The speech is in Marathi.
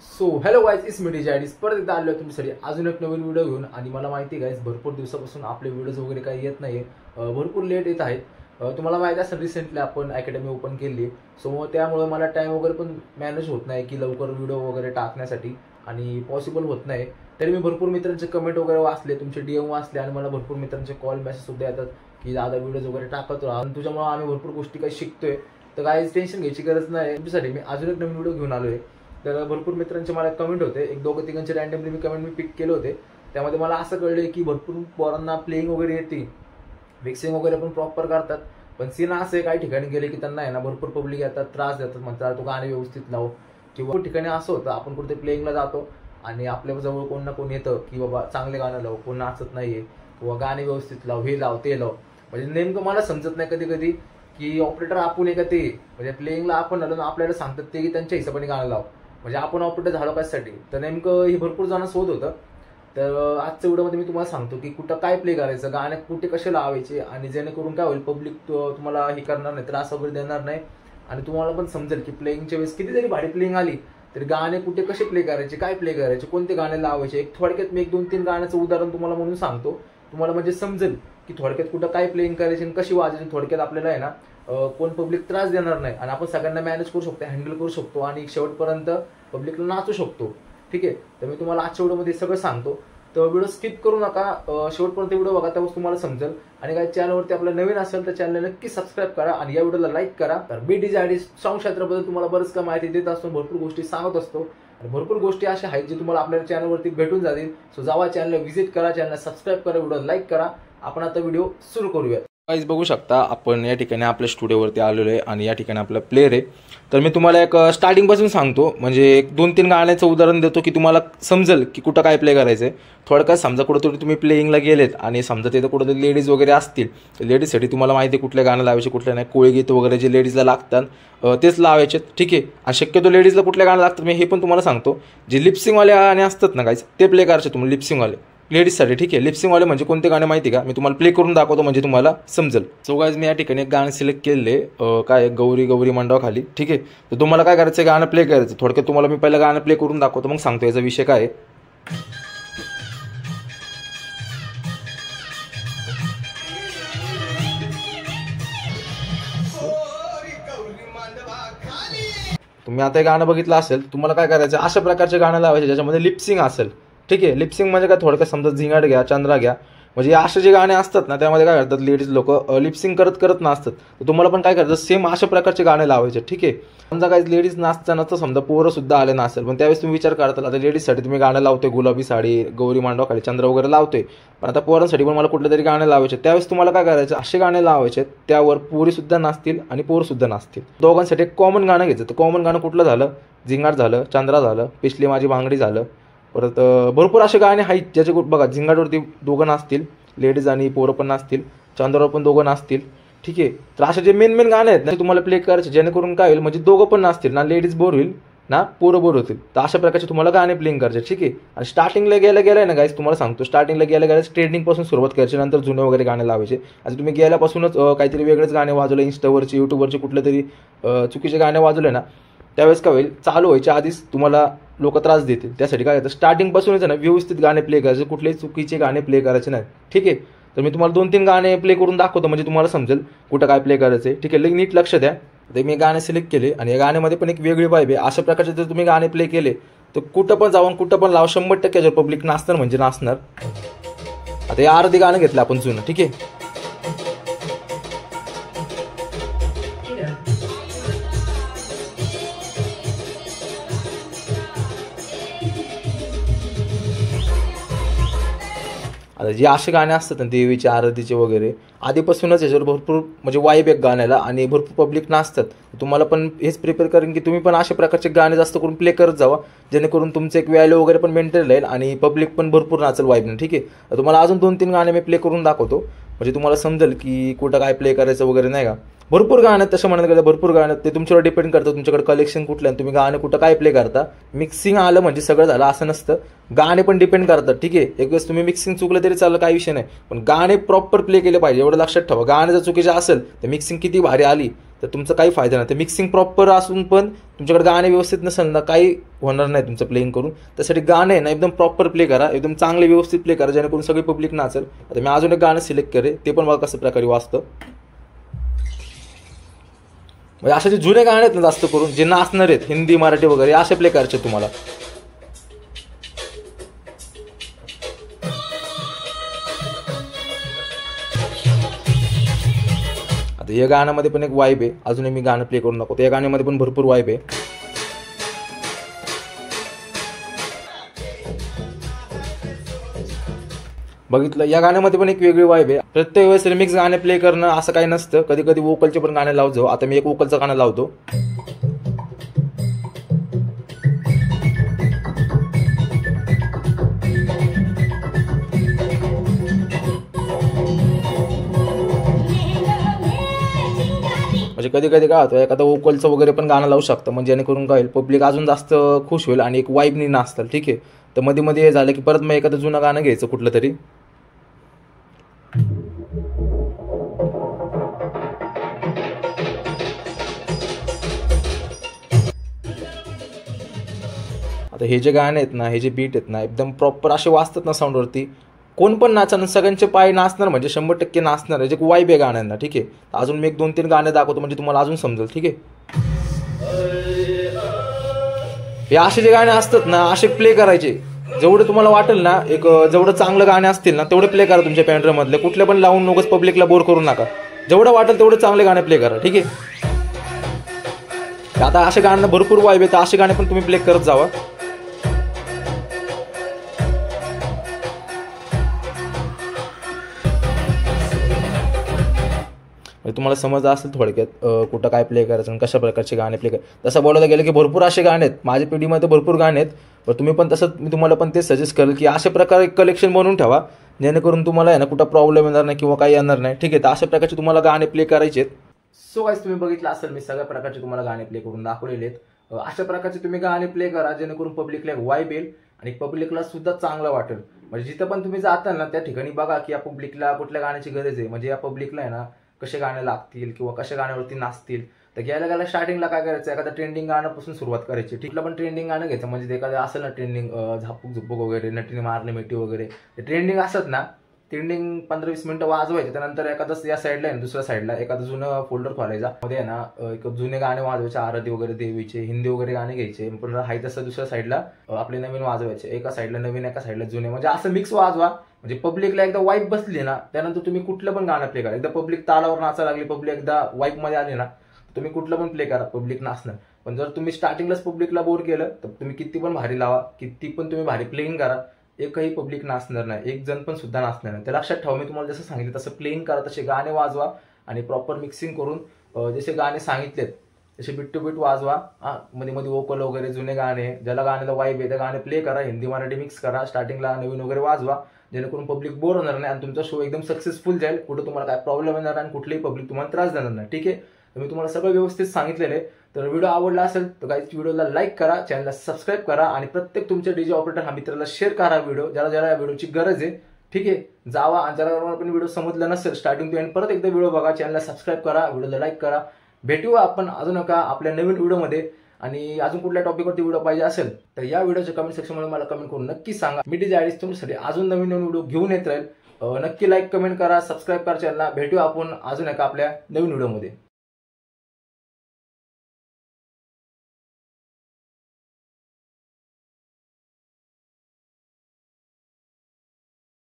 So hello guys, it's me DJ परत एकदा आलो तुमच्यासाठी अजून एक नवीन व्हिडिओ घेऊन. आणि मला माहिती आहे गाईज, भरपूर दिवसापासून आपले व्हिडिओज वगैरे काही येत नाही, भरपूर लेट येत आहेत. तुम्हाला माहिती असेल रिसेंटली आपण अकॅडमी ओपन केली, सो त्यामुळे मला टाइम वगैरे पण मॅनेज होत नाही की लवकर व्हिडिओ वगैरे टाकण्यासाठी, आणि पॉसिबल होत नाही. तरी मी भरपूर मित्रांचे कमेंट वगैरे वाचले, तुमचे DM वाचले, आणि मला भरपूर मित्रांचे कॉल मेसेज सुद्धा येतात की दादा व्हिडिओज वगैरे टाकत राहा, आणि तुझ्यामुळे आम्ही भरपूर गोष्टी काही शिकतोय. तर काही टेन्शन घ्यायची गरज नाही, तुमच्यासाठी मी अजून एक नवीन व्हिडिओ घेऊन आलो आहे. तर भरपूर मित्रांचे मला कमेंट होते, एक दोघं तिघांचे रँडमली मी कमेंट पिक केले होते. त्यामध्ये मला असं कळलं की भरपूर पोरांना प्लेइंग वगैरे येते, मिक्सिंग वगैरे पण प्रॉपर करतात, पण सीन असं काही ठिकाणी गेले की त्यांना आहे ना भरपूर पब्लिक येतात, त्रास देतात, म्हणतात तू गाणे व्यवस्थित लाव. किंवा ठिकाणी असं होतं आपण कुठे प्लेइंगला जातो आणि आपल्या जवळ कोण ना कोण येतं की बाबा चांगले गाणं लाव, कोण नाचत नाहीये, किंवा गाणे व्यवस्थित लाव, हे लाव ते लाव. म्हणजे नेमकं मला समजत नाही कधी कधी की ऑपरेटर आपण आहे का ते, म्हणजे प्लेइंगला आपण आलो ना आपल्याला सांगतात ते की त्यांच्या हिशोबाने गाणं लाव, म्हणजे आपण ऑपरेटर झालो कशासाठी. तर नेमकं हे भरपूर जण शोध होतं. तर आजच्या व्हिडिओमध्ये मी तुम्हाला सांगतो की कुठं काय प्ले करायचं, गाणे कुठे कसे लावायचे, आणि जेणेकरून काय होईल पब्लिक तुम्हाला हे करणार नाही, त्रास वगैरे देणार नाही, आणि तुम्हाला पण समजेल की प्लेइंगच्या वेळेस किती जरी भारी प्लेइंग आली तरी गाणे कुठे कसे प्ले करायचे, काय प्ले करायचे, कोणते गाणे लावायचे. एक थोडक्यात मी 1-2-3 गाण्याचं उदाहरण तुम्हाला म्हणून सांगतो, तुम्हाला म्हणजे समजेल की थोडक्यात कुठं काय प्लेइंग करायची आणि कशी वाजायची. थोडक्यात आपल्याला आहे ना कोण पब्लिक त्रास देणार नाही, आणि आपण सगळ्यांना मॅनेज करू शकतो, हँडल करू शकतो, आणि शेवटपर्यंत पब्लिकला नाचू शकतो. ठीक आहे, तर मी तुम्हाला आजच्या व्हिडिओमध्ये सगळं सांगतो. तर व्हिडिओ स्किप करू नका, शेवटपर्यंत व्हिडिओ बघा, त्यावेळेस तुम्हाला समजेल. आणि काही चॅनलवरती आपलं नवीन असेल तर चॅनलला नक्की सबस्क्राईब करा, आणि या व्हिडिओला लाईक करा. तर मी डीजे सॉन्ग क्षेत्राबद्दल तुम्हाला बरंच काय माहिती देत असतो, भरपूर गोष्टी सांगत असतो, आणि भरपूर गोष्टी अशा आहेत जे तुम्हाला आपल्या चॅनलवरती भेटून जातील. सो जावा चॅनलला व्हिजिट करा, चॅनलला सबस्क्राईब करा, व्हिडिओ लाईक करा. आपण आता व्हिडिओ सुरू करूया. गाईज बघू शकता आपण या ठिकाणी आपल्या स्टुडिओवरती आलेलो आहे, आणि या ठिकाणी आपला प्लेअर आहे. तर मी तुम्हाला एक स्टार्टिंगपासून सांगतो, म्हणजे एक 2-3 गाण्याचं उदाहरण देतो की तुम्हाला समजेल की कुठं काय प्ले करायचं आहे. थोडक्यात समजा कुठं तुम्ही प्लेइंगला गेलेत आणि समजा तिथं कुठं लेडीज वगैरे असतील, तर लेडीजसाठी तुम्हाला माहिती आहे कुठल्या गाणं लावायचे कुठल्या नाही, कोळीगीत वगैरे जे लेडीजला लागतात तेच लावायचे. ठीक आहे, आणि शक्यतो लेडीजला कुठल्या गाणं लागतात मी हे पण तुम्हाला सांगतो. जे लिपसिंगवाले गाणे असतात ना गाईज, ते प्ले करायचे तुम्हाला लिपसिंगवाले लेडीजसाठी. ठीक आहे, लिपसिंगवाले म्हणजे कोणते गाणे माहिती का, मी तुम्हाला प्ले करून दाखवतो म्हणजे तुम्हाला समजेल. सो गाईज मी या ठिकाणी एक गाणं सिलेक्ट केले, काय गौरी गौरी मंडपाखाली. ठीक आहे, तर तुम्हाला काय करायचं, गाणं प्ले करायचं. थोडक्यात तुम्हाला मी पहिलं गाणं प्ले करून दाखवतो, मग सांगतो याचा विषय काय आहे. तुम्ही आता हे गाणं बघितलं असेल, तुम्हाला काय करायचं, अशा प्रकारचे गाणं लावायचे ज्याच्यामध्ये लिपसिंग असेल. ठीक आहे, लिपसिंग म्हणजे काय, थोडक्यात समजा झिंगाट घ्या, चंद्रा घ्या, म्हणजे असे जे गाणे असतात ना त्यामध्ये काय करतात लेडीज लोक लिपसिंग करत नसतात. तर तुम्हाला पण काय करायचं, सेम अशा प्रकारचे गाणे लावायचे. ठीक आहे, समजा काही लेडीज नाचताना तर समजा पोरं सुद्धा आले नसेल, पण त्यावेळेस तुम्ही विचार करताल आता लेडीजसाठी तुम्ही गाणं लावतोय, गुलाबी साडी, गौरी मांडवाखाली, चंद्र वगैरे लावतोय, पण आता पोरांसाठी पण मला कुठले तरी गाणे लावायचे. त्यावेळेस तुम्हाला काय करायचं, असे गाणे लावायचे त्यावर पोरी सुद्धा नाचतील आणि पोर सुद्धा नाचतील. दोघांसाठी एक कॉमन गाणं घ्यायचं. तर कॉमन गाणं कुठलं झालं, झिंगाट झालं, चंद्रा झालं, पिछली माझी बांगडी झालं. परत भरपूर असे गाणे आहेत ज्याचे बघा, झिंगाटवरती दोघं नाचतील, लेडीज आणि पोरं पण नाचतील, चंद्रावर पण दोघं नाचतील. ठीक आहे, तर असे जे मेन गाणे आहेत ना तुम्हाला प्ले करायचे, जेणेकरून काय होईल, म्हणजे दोघं पण नाचतील ना, लेडीज बोर होईल ना पोरं बोर होतील. तर अशा प्रकारचे तुम्हाला गाणे प्लेइंग करायचे. ठीक आहे, आणि स्टार्टिंगला गेलं ना गाईज, तुम्हाला सांगतो स्टार्टिंगला गेल्या ट्रेंडिंगपासून सुरुवात करायची, नंतर जुने वगैरे गाणे लावायचे. आता तुम्ही गेल्यापासूनच काहीतरी वेगळेच गाणे वाजवले, इंस्टावरचे यूट्यूबवरचे कुठले तरी चुकीचे गाणे वाजवले ना, त्यावेळेस काय होईल, चालू व्हायच्या आधीच तुम्हाला लोक त्रास देतील. त्यासाठी काय करतात, स्टार्टिंगपासूनच ना व्यवस्थित गाणे प्ले करायचे, कुठलेही चुकीचे गाणे प्ले करायचे नाही. ठीक आहे, तर मी तुम्हाला 2-3 गाणे प्ले करून दाखवतो म्हणजे तुम्हाला समजेल कुठं काय प्ले करायचं आहे. ठीक आहे, नीट लक्ष द्या. तर मी गाणे सिलेक्ट केले, आणि या गाण्यामध्ये पण एक वेगळी वाइब आहे. अशा प्रकारचे जर तुम्ही गाणे प्ले केले तर कुठं पण जाऊन कुठं पण लावा, 100% जर पब्लिक नाचणार म्हणजे नाचणार. आता हे अर्धी गाणं घेतलं आपण जुनं. ठीक आहे, आता जे असे गाणे असतात ना देवीचे आरतीचे वगैरे, आधीपासूनच याच्यावर भरपूर म्हणजे वाईब एक गाण्याला, आणि भरपूर पब्लिक नाचतात. तुम्हाला पण हेच प्रिपेअर करेन की तुम्ही पण अशा प्रकारचे गाणे जास्त करून प्ले करत जावा, जेणेकरून तुमचं एक व्हॅल्यू वगैरे पण मेंटेन राहील, आणि पब्लिक पण भरपूर नाचेल वाईबने. ठीक आहे, तर तुम्हाला अजून 2-3 गाणे मी प्ले करून दाखवतो, म्हणजे तुम्हाला समजेल की कुठं काय प्ले करायचं वगैरे, नाही का. भरपूर गाणं आहेत तसं म्हणायला गेलं, भरपूर गाणं आहेत, ते तुमच्यावर डिपेंड करतं तुमच्याकडे कलेक्शन कुठलं आहे, तुम्ही गाणं कुठं काय प्ले करता. मिक्सिंग आलं म्हणजे सगळं झालं असं नसतं, गाणे पण डिपेंड करतात. ठीक आहे, एक वेळेस तुम्ही मिक्सिंग चुकलं तरी चाललं, काही विषय नाही, पण गाणे प्रॉपर प्ले केले पाहिजे, एवढं लक्षात ठेवा. गाणे जर चुकीचे असेल तर मिक्सिंग किती भारी आली तर तुमचं काही फायदा नाही. तर मिक्सिंग प्रॉपर असून पण तुमच्याकडे गाणे व्यवस्थित नसेल ना, काही होणार नाही तुमचं प्लेइंग करून. त्यासाठी गाणे ना एकदम प्रॉपर प्ले करा, एकदम चांगले व्यवस्थित प्ले करा, जेणेकरून सगळी पब्लिक नाचेल. आता मी अजून एक गाणं सिलेक्ट करे, ते पण बघा कसं प्रकारे वाजतं. म्हणजे असे जे जुने गाणे आहेत ना, जास्त करून जे नाचणार आहेत हिंदी मराठी वगैरे असे प्ले करायचे तुम्हाला. आता या गाण्यामध्ये पण एक वाईब आहे, अजूनही मी गाणं प्ले करू नको. या गाण्यामध्ये पण भरपूर वाईब आहे. बघितलं, या गाण्यामध्ये पण एक वेगळी वाईब आहे. प्रत्येक वेळेस रिमिक्स गाणे प्ले करणं असं काही नसतं, कधी कधी वोकलचे पण गाणे लावतो. आता मी एक वोकलचं गाणं लावतो. म्हणजे कधी कधी काय होतं, एखादं वोकलचं वगैरे पण गाणं लावू शकतं, म्हणजे जेणेकरून काय होईल, पब्लिक अजून जास्त खुश होईल आणि एक वाईबनी नाचतात. ठीक आहे. तर मध्ये मध्ये हे झालं की परत मग एखादं जुनं गाणं घ्यायचं कुठलं तरी. आता हे जे गाणे आहेत ना, हे जे बीट आहेत ना, एकदम प्रॉपर असे वाजतात ना साऊंडवरती, कोण पण नाचणार, सगळ्यांचे पाय नाचणार, म्हणजे 100% नाचणार. हे जे वाईब आहे गाण्यांना. ठीक आहे. अजून मी एक 2-3 गाणे दाखवतो, म्हणजे तुम्हाला अजून समजेल. ठीक आहे. हे असे जे गाणे असतात ना, असे प्ले करायचे. जेवढं तुम्हाला वाटेल ना, एक जेवढं चांगलं गाणे असतील ना तेवढे प्ले करा तुमच्या पेनड्राईव्ह मधले. कुठले पण लावून नकोच पब्लिकला बोर करू नका. जेवढं वाटेल तेवढे चांगले गाणे प्ले करा. ठीक आहे. आता असे गाण्यांना भरपूर वाईब आहे, तर असे गाणे पण तुम्ही प्ले करत जावा. तुम्हाला समजलं असेल थोडक्यात कुठं काय प्ले करायचं आणि कशा प्रकारचे गाणे प्ले करायचे. तसं बोलायला गेलं की भरपूर असे गाणे आहेत, माझ्या पिढीमध्ये भरपूर गाणे आहेत. पण तुम्ही पण तसं, मी तुम्हाला पण तेच सजेस्ट करेल की अशा प्रकारे कलेक्शन बनवून ठेवा, जेणेकरून तुम्हाला आहे ना कुठं प्रॉब्लेम येणार नाही किंवा काही येणार नाही. ठीक आहे. तर अशा प्रकारचे तुम्हाला गाणे प्ले करायचे आहेत. सो गाईस, तुम्ही बघितलं असेल, मी सगळ्या प्रकारचे तुम्हाला गाणे प्ले करून दाखवलेले आहेत. अशा प्रकारचे तुम्ही गाणे प्ले करा, जेणेकरून पब्लिकला एक वाईब येईल आणि पब्लिकला सुद्धा चांगलं वाटेल. म्हणजे जिथं पण तुम्ही जाताल ना, त्या ठिकाणी बघा की या पब्लिकला कुठल्या गाण्याची गरज आहे, म्हणजे या पब्लिकला आहे ना कसे गाणे लागतील किंवा कशा गाण्यावरती नाचतील. तर गेल्या स्टार्टिंगला काय करायचं, एखादा ट्रेंडिंग गाण्यापासून सुरुवात करायची. ठीकला पण ट्रेंडिंग गाणं घ्यायचं, म्हणजे एखादं असेल ना ट्रेंडिंग, झापूक झुपूक वगैरे, नटीने मारणे मिठी वगैरे, ते ट्रेंडिंग असत ना, ट्रेंडिंग 15-20 मिनिटं वाजवायचे. त्यानंतर एखादं या साईडला आहे, दुसऱ्या साईडला एखादं जुनं फोल्डर खोलायचा, मध्ये आहे ना एक जुने गाणे वाजवायचे, आरती वगैरे देवीचे, हिंदी वगैरे गाणे घ्यायचे. पण हाय तसं दुसऱ्या साईडला आपले नवीन वाजवायचे, एका साईडला नवीन एका साईडला जुने, म्हणजे असं मिक्स वाजवा. म्हणजे पब्लिकला एकदा वाईब बसली ना, त्यानंतर तुम्ही कुठलं पण गाणं प्ले करा. एकदा पब्लिक तालावर नाचायला लागली, पब्लिक एकदा वाईब मध्ये आली ना, तुम्ही कुठलं पण प्ले करा, पब्लिक नाचणार. पण जर तुम्ही स्टार्टिंगलाच पब्लिकला बोर केलं, तर तुम्ही किती पण भारी लावा, किती पण तुम्ही भारी प्लेइंग करा, एकही पब्लिक नाचणार नाही, एक जण पण सुद्धा नाचणार नाही. तर लक्षात ठेवा, मी तुम्हाला जसं सांगितलं तसं प्लेइंग करा, तसे गाणे वाजवा आणि प्रॉपर मिक्सिंग करून जसे गाणे सांगितलेत तसे बीट टू बीट वाजवा. मध्ये मध्ये वोकल वगैरे, जुने गाणे, ज्याला गाण्याला वाईब आहे त्या गाणे प्ले करा, हिंदी मराठी मिक्स करा, स्टार्टिंगला नवीन वगैरे वाजवा, जेणेकरून पब्लिक बोर होणार नाही आणि तुमचा शो एकदम सक्सेसफुल जाईल. कुठं तुम्हाला काय प्रॉब्लेम येणार आणि कुठलीही पब्लिक तुम्हाला त्रास देणार नाही. ठीक आहे. तर मी तुम्हाला सगळं व्यवस्थित सांगितलेलं आहे. तर व्हिडिओ आवडला असेल तर गाईज व्हिडिओला लाईक करा, चॅनलला सबस्क्राईब करा आणि प्रत्येक तुमच्या डीजे ऑपरेटर हा मित्राला शेअर करा व्हिडिओ, ज्याला ज्याला या व्हिडिओची गरज आहे. ठीक आहे. जावा आणि ज्याला पण व्हिडिओ समजला नसेल स्टार्टिंग टू एंड, परत एकदा व्हिडिओ बघा, चॅनलला सबस्क्राईब करा, व्हिडिओला लाईक करा. भेटू आपण अजून एका आपल्या नवीन व्हिडिओमध्ये. आणि अजून कुठल्या टॉपिकवरती व्हिडिओ पाहिजे असेल तर या व्हिडिओच्या कमेंट सेक्शनमध्ये मला कमेंट करून नक्की सांगा. मी डीजे आयडीज तुमच्यासाठी अजून नवीन नवीन व्हिडिओ घेऊन येत राहील. नक्की लाईक कमेंट करा, सबस्क्राईब करा चॅनलला. भेटू आपण अजून एका आपल्या नवीन व्हिडिओमध्ये.